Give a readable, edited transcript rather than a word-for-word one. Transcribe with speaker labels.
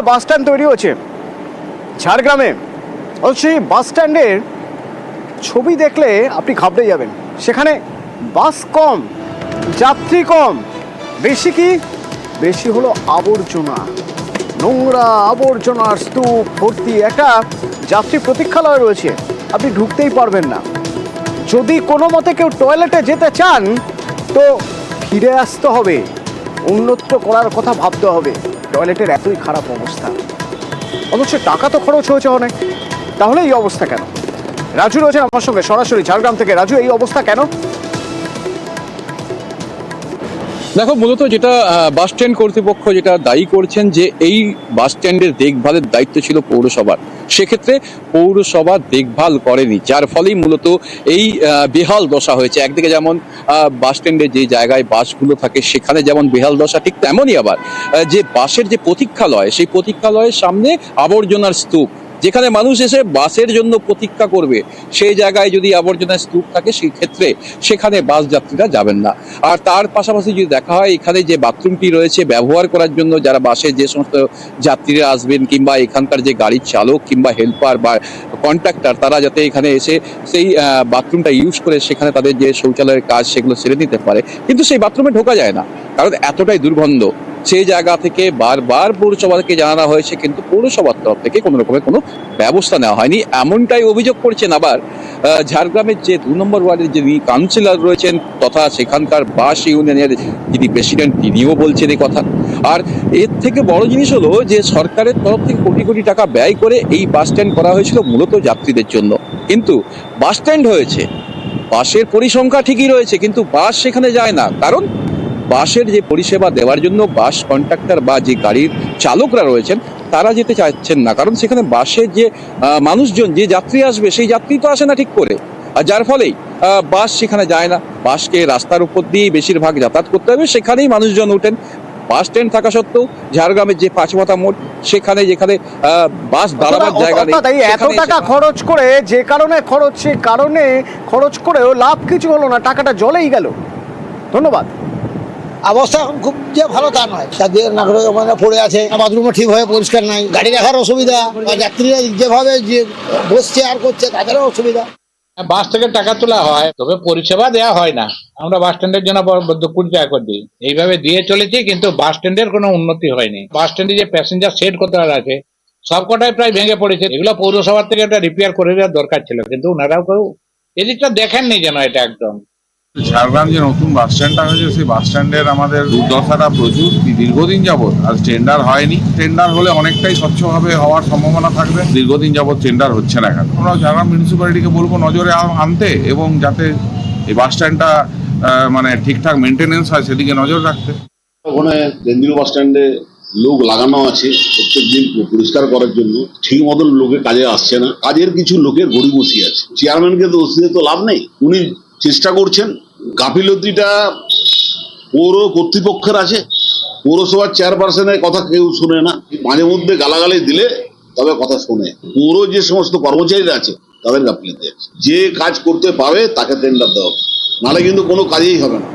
Speaker 1: Bus stand তৈরি হচ্ছে ঝাড়গ্রামে। সেই বাস স্ট্যান্ডের ছবি দেখলে আপনি ঘাবড়ে যাবেন। সেখানে বাস কম, যাত্রী কম, বেশি কি বেশি হলো আবর্জনা, নোংরা আবর্জনার স্তূপ ভর্তি। একটা যাত্রী প্রতীক্ষালয় রয়েছে, আপনি ঢুকতেই পারবেন না। যদি কোনো মতে কেউ টয়লেটে যেতে চান তো ফিরে আসতে হবে, উন্নত করার কথা ভাবতে হবে। টয়লেটের এতই খারাপ অবস্থা, অথচ টাকা তো খরচ হয়েছে অনেক, তাহলে এই অবস্থা কেন? রাজু রয়েছেন আমার সঙ্গে সরাসরি ঝাড়গ্রাম থেকে। রাজু, এই অবস্থা কেন?
Speaker 2: দেখো, মূলত যেটা বাস স্ট্যান্ড কর্তৃপক্ষ যেটা দায়ী করছেন যে এই বাস স্ট্যান্ডের দেখভালের দায়িত্ব ছিল পৌরসভার, সেক্ষেত্রে পৌরসভা দেখভাল করেনি, যার ফলেই মূলত এই বেহাল দশা হয়েছে। একদিকে যেমন বাস স্ট্যান্ডে যে জায়গায় বাসগুলো থাকে সেখানে যেমন বেহাল দশা, ঠিক তেমনই আবার যে বাসের যে প্রতীক্ষালয়, সেই প্রতীক্ষালয়ের সামনে আবর্জনার স্তূপ, যেখানে মানুষ এসে বাসের জন্য প্রতীক্ষা করবে, সেই জায়গায় যদি আবর্জনার স্তূপ থাকে সেই ক্ষেত্রে সেখানে বাস যাত্রীরা যাবেন না। আর তার পাশাপাশি যদি দেখা হয়, এখানে যে বাথরুমটি রয়েছে ব্যবহার করার জন্য যারা বাসে যে সমস্ত যাত্রীরা আসবেন, কিংবা এখানকার যে গাড়ির চালক কিংবা হেল্পার বা কন্ট্রাক্টর, তারা যাতে এখানে এসে সেই বাথরুমটা ইউজ করে সেখানে তাদের যে শৌচালয়ের কাজ সেগুলো সেরে নিতে পারে, কিন্তু সেই বাথরুমে ঢোকা যায় না, কারণ এতটাই দুর্গন্ধ। সেই জায়গা থেকে বারবার পৌরসভাকে জানানো হয়েছে, কিন্তু পৌরসভার তরফ থেকে কোনো রকমের কোনো ব্যবস্থা নেওয়া হয়নি, এমনটাই অভিযোগ করছেন আবার ঝাড়গ্রামের যে 2 নম্বর ওয়ার্ডের যিনি কাউন্সিলর রয়েছেন তথা সেখানকার বাস ইউনিয়নের যিনি প্রেসিডেন্ট, তিনিও বলছেন এই কথা। আর এর থেকে বড় জিনিস হলো যে সরকারের তরফ থেকে কোটি কোটি টাকা ব্যয় করে এই বাস স্ট্যান্ড করা হয়েছিল মূলত যাত্রীদের জন্য, কিন্তু বাস স্ট্যান্ড হয়েছে, বাসের পরিসংখ্যা ঠিকই রয়েছে, কিন্তু বাস সেখানে যায় না। কারণ বাসের যে পরিষেবা দেওয়ার জন্য বাস কন্ট্রাক্টর বা যে গাড়ির চালকরা রয়েছেন তারা যেতে চাইছেন না, কারণ সেখানে বাসের যে মানুষজন, যে যাত্রী আসবে সেই যাত্রী তো আসে না ঠিক করে, আর যার ফলেই বাস সেখানে যায় না। বাসকে রাস্তার উপর দিয়েই বেশিরভাগ যাতায়াত করতে হবে, সেখানেই মানুষজন ওঠেন। বাস স্ট্যান্ড থাকা সত্ত্বেও ঝাড়গ্রামের যে পাঁচমাথা মোড়, সেখানে যেখানে বাস দাঁড়াবার জায়গা নেই,
Speaker 1: এত টাকা খরচ করে যে কারণে খরচ, সে কারণে খরচ করেও লাভ কিছু হলো না, টাকাটা জলেই গেল। ধন্যবাদ।
Speaker 3: অবস্থা এখন খুব যে ভালো তা নয়, তাদের নাগরিক মানে পড়ে আছে, বাথরুমও ঠিকভাবে পরিষ্কার নাই, গাড়ি রাখার অসুবিধা, যাত্রীরা যেভাবে যে বসছে আর করছে তাদেরও অসুবিধা।
Speaker 4: বাস থেকে টাকা তোলা হয়, তবে পরিষেবা দেওয়া হয় না। আমরা বাস স্ট্যান্ডের জন্য 20 টাকা করে দিই, এইভাবে দিয়ে চলেছি, কিন্তু বাস স্ট্যান্ডের কোনো উন্নতি হয়নি। বাস স্ট্যান্ডে যে প্যাসেঞ্জার সেট করতে আছে সবকটাই প্রায় ভেঙে পড়েছে, এগুলো পৌরসভার থেকে একটা রিপেয়ার করে দেওয়ার দরকার ছিল, কিন্তু ওনারাও কেউ এদিকটা দেখেননি যেন। এটা একদম
Speaker 5: ঝাড়গ্রাম যে নতুন বাস স্ট্যান্ডটা হয়েছে, সেই বাস স্ট্যান্ডের আমাদের দুর্দশাটা প্রচুর, দীর্ঘদিন যাবৎ। আর টেন্ডার হয়নি, টেন্ডার হলে অনেকটাই স্বচ্ছভাবে হওয়ার সম্ভাবনা থাকবে। দীর্ঘদিন যাবৎ টেন্ডার হচ্ছে না। এখন আমরা ঝাড়গ্রাম মিউনিসিপ্যালিটিকে বলবো নজরে আনতে, এবং যাতে এই বাস স্ট্যান্ডটা মানে ঠিকঠাক মেনটেনেন্স হয় সেদিকে নজর রাখতে।
Speaker 6: ওখানে কেন্দ্রীয় বাস স্ট্যান্ডে লোক লাগানো আছে প্রত্যেকদিন পরিষ্কার করার জন্য, ঠিক মতন লোকে কাজে আসছে না। কাজের কিছু লোকের গড়িমসি আছে, চেয়ারম্যানকে তো ওসিতে তো লাভ নেই, উনি চেষ্টা করছেন। গাফিলতিটা পৌর কর্তৃপক্ষের আছে, পৌরসভার চেয়ারপারসনের কথা কেউ শুনে না, মাঝে মধ্যে গালাগালি দিলে তবে কথা শোনে। পৌর যে সমস্ত কর্মচারীরা আছে তাদের গাফিলতি আছে, যে কাজ করতে পাবে তাকে টেন্ডার দেওয়া, নাহলে কিন্তু কোনো কাজেই হবে না।